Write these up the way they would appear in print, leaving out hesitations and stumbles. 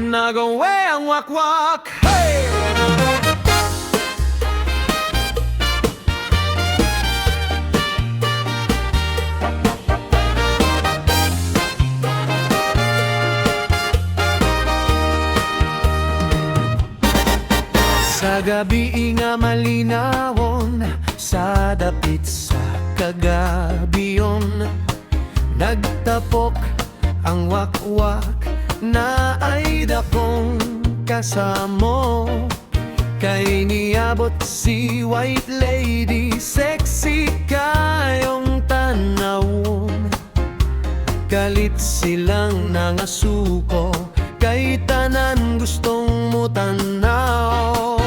nagawe ang wakwak. Hey! Sa gabi nga malinawon, sa dapit sa kagabiyon, nagtapok ang wakwak na ay dakong kasamo. Kay niabot si White Lady, sexy kayong tanawon. Kalit silang nangasuko, kay tanan gustong mo tanaw.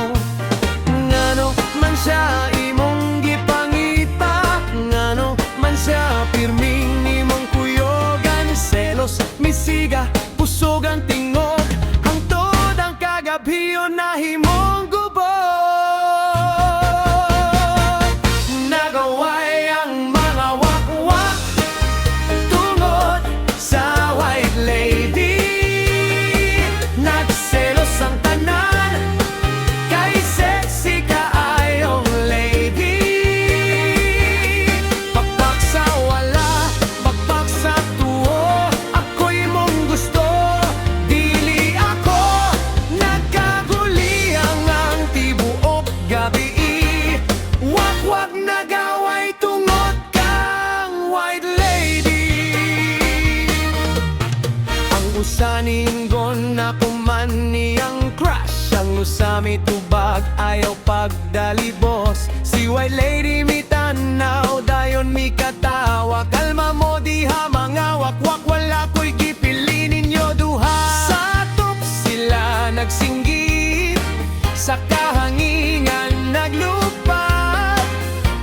Ngano man siya imong gipangita, ngano man siya pirming imong kuyogan. Selos, misiga, pusogan tingog, hangtod ang kagabiyon na himong gubot. Nagaway ang mga wakwak tungod sa White Lady. Nagselos ang tanan, kay sexy kaayong lady. Pakpak sa wala, pakpak sa tuo, ako'y mong gusto, dili ako nagkaguliang ang tibuok gabi. Wakwak nagaway tungod kang White Lady. Ang usaningon na kuman niyang crush, ang usami tubag ayaw pagdalibos. Si White Lady mi tanaw, dayon mi katawa. Kalma mo diha mga wakwak, wala ko'y gipili ninyo duha. Sa top sila nagsinggit, sa kahangingan naglupat.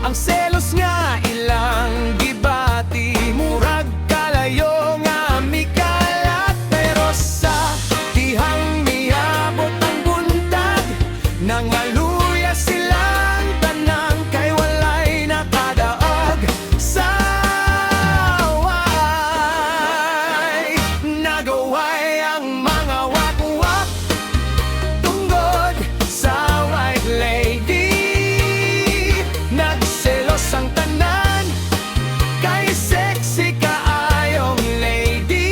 Ang selos nga ilang gibati, murag kalayo nga mikalat. Pero sa dihang miabot ang buntag, nangaluya silang tanang, kay walay nakadaog sa way. Nagaway ang mga wakwak tungod sa White Lady. Nagselos ang tanan, kay sexy kaayong lady.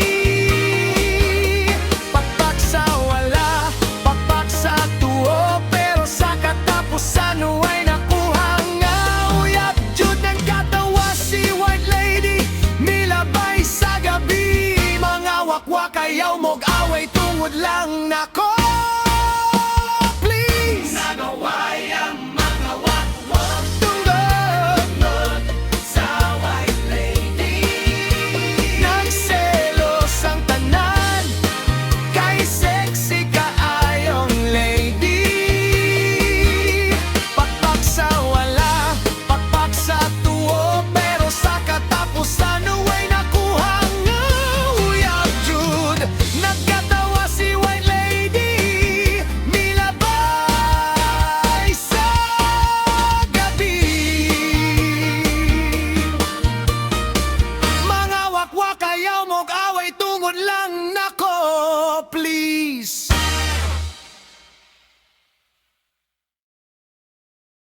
Pakpak sa wala, pakpak sa tuo, pero sa katapusan huway nakuha nga uyab. Jud ng katawa si White Lady, milabay sa gabi. Mga wakwak ayaw mog away tungod lang nako.